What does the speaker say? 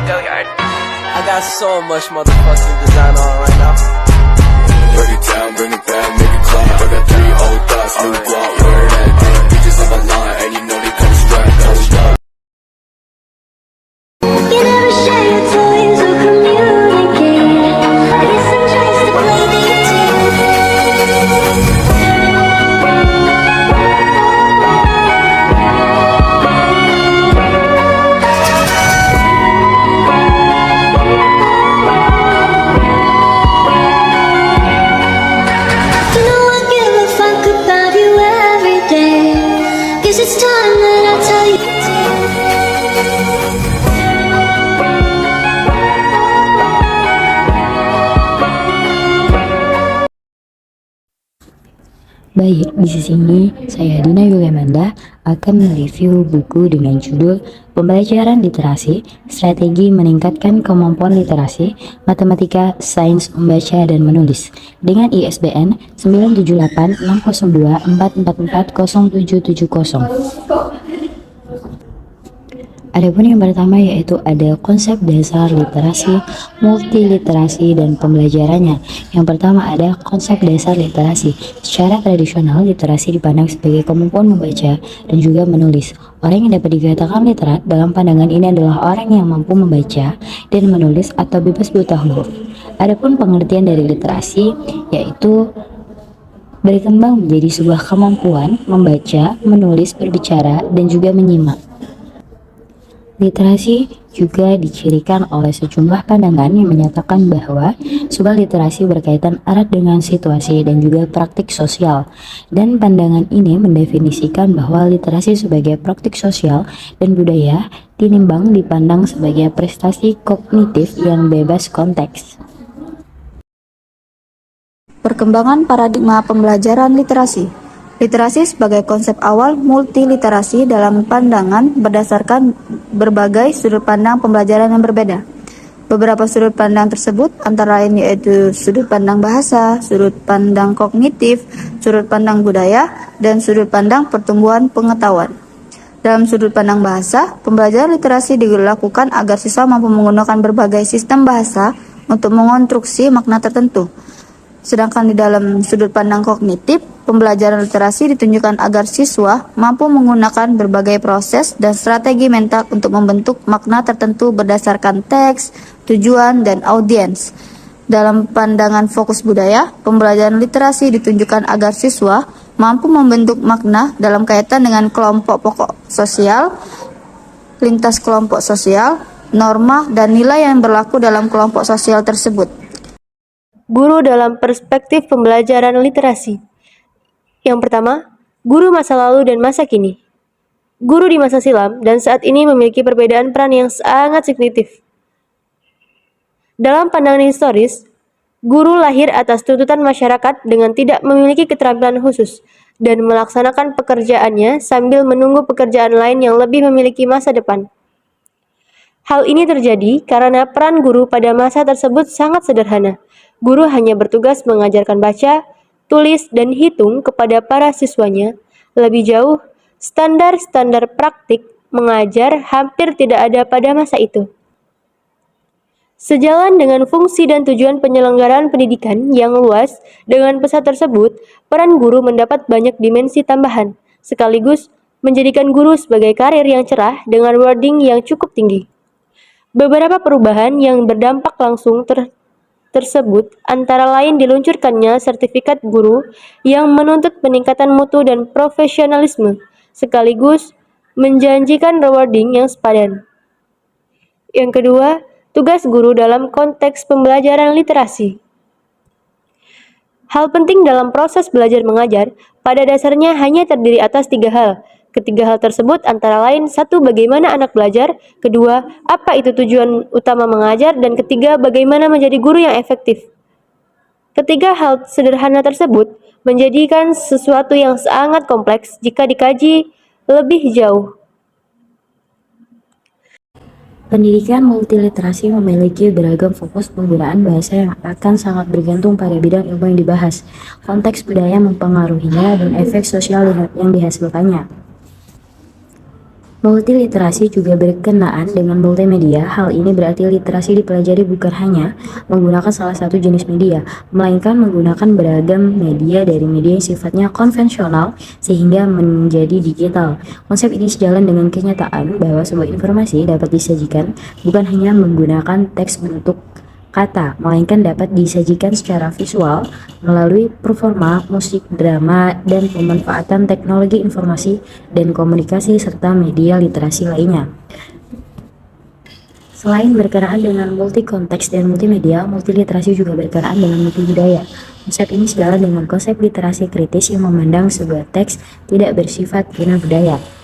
I got so much motherfucking design on right now. Break it down, bring it back, make it clap. I got 3 old thoughts, new guap, where that damn bitches on my line, and you know they come strapped. You never share your toys or communicate. Listen tries to play me You know I give a fuck about you every day. Guess it's time that I tell you. Baik, di sisi ini saya Dina Yuliamanda akan mereview buku dengan judul Pembelajaran Literasi, Strategi Meningkatkan Kemampuan Literasi, Matematika, Sains Membaca dan Menulis dengan ISBN 97864440770. Adapun yang pertama yaitu ada konsep dasar literasi, multiliterasi, dan pembelajarannya. Yang pertama ada konsep dasar literasi. Secara tradisional, literasi dipandang sebagai kemampuan membaca dan juga menulis. Orang yang dapat dikatakan literat dalam pandangan ini adalah orang yang mampu membaca dan menulis atau bebas buta huruf. Adapun pengertian dari literasi yaitu berkembang menjadi sebuah kemampuan membaca, menulis, berbicara, dan juga menyimak. Literasi juga dicirikan oleh sejumlah pandangan yang menyatakan bahwa sebuah literasi berkaitan erat dengan situasi dan juga praktik sosial. Dan pandangan ini mendefinisikan bahwa literasi sebagai praktik sosial dan budaya tinimbang dipandang sebagai prestasi kognitif yang bebas konteks. Perkembangan paradigma pembelajaran literasi. Literasi sebagai konsep awal multiliterasi dalam pandangan berdasarkan berbagai sudut pandang pembelajaran yang berbeda. Beberapa sudut pandang tersebut antara lain yaitu sudut pandang bahasa, sudut pandang kognitif, sudut pandang budaya, dan sudut pandang pertumbuhan pengetahuan. Dalam sudut pandang bahasa, pembelajaran literasi dilakukan agar siswa mampu menggunakan berbagai sistem bahasa untuk mengonstruksi makna tertentu. Sedangkan di dalam sudut pandang kognitif, pembelajaran literasi ditunjukkan agar siswa mampu menggunakan berbagai proses dan strategi mental untuk membentuk makna tertentu berdasarkan teks, tujuan, dan audiens. Dalam pandangan fokus budaya, pembelajaran literasi ditunjukkan agar siswa mampu membentuk makna dalam kaitan dengan kelompok pokok sosial, lintas kelompok sosial, norma, dan nilai yang berlaku dalam kelompok sosial tersebut. Guru dalam perspektif pembelajaran literasi. Yang pertama, guru masa lalu dan masa kini. Guru di masa silam dan saat ini memiliki perbedaan peran yang sangat signifikan. Dalam pandangan historis, guru lahir atas tuntutan masyarakat dengan tidak memiliki keterampilan khusus dan melaksanakan pekerjaannya sambil menunggu pekerjaan lain yang lebih memiliki masa depan. Hal ini terjadi karena peran guru pada masa tersebut sangat sederhana. Guru hanya bertugas mengajarkan baca, tulis, dan hitung kepada para siswanya. Lebih jauh, standar-standar praktik mengajar hampir tidak ada pada masa itu. Sejalan dengan fungsi dan tujuan penyelenggaraan pendidikan yang luas, dengan pesan tersebut, peran guru mendapat banyak dimensi tambahan, sekaligus menjadikan guru sebagai karir yang cerah dengan wording yang cukup tinggi. Beberapa perubahan yang berdampak langsung tersebut antara lain diluncurkannya sertifikat guru yang menuntut peningkatan mutu dan profesionalisme, sekaligus menjanjikan rewarding yang sepadan. Yang kedua, tugas guru dalam konteks pembelajaran literasi. Hal penting dalam proses belajar mengajar pada dasarnya hanya terdiri atas 3 hal. Ketiga hal tersebut antara lain: 1. Bagaimana anak belajar, 2. Apa itu tujuan utama mengajar, dan 3. Bagaimana menjadi guru yang efektif. Ketiga hal sederhana tersebut menjadikan sesuatu yang sangat kompleks jika dikaji lebih jauh. Pendidikan multiliterasi memiliki beragam fokus penggunaan bahasa yang akan sangat bergantung pada bidang ilmu yang dibahas, konteks budaya mempengaruhinya, dan efek sosial yang dihasilkannya. Multiliterasi juga berkenaan dengan multimedia. Hal ini berarti literasi dipelajari bukan hanya menggunakan salah satu jenis media, melainkan menggunakan beragam media dari media yang sifatnya konvensional sehingga menjadi digital. Konsep ini sejalan dengan kenyataan bahwa sebuah informasi dapat disajikan bukan hanya menggunakan teks bentuk kata, melainkan dapat disajikan secara visual melalui performa, musik, drama, dan pemanfaatan teknologi informasi dan komunikasi serta media literasi lainnya. Selain berkenaan dengan multi konteks dan multimedia, multiliterasi juga berkenaan dengan multibudaya. Konsep ini sejalan dengan konsep literasi kritis yang memandang sebuah teks tidak bersifat guna budaya.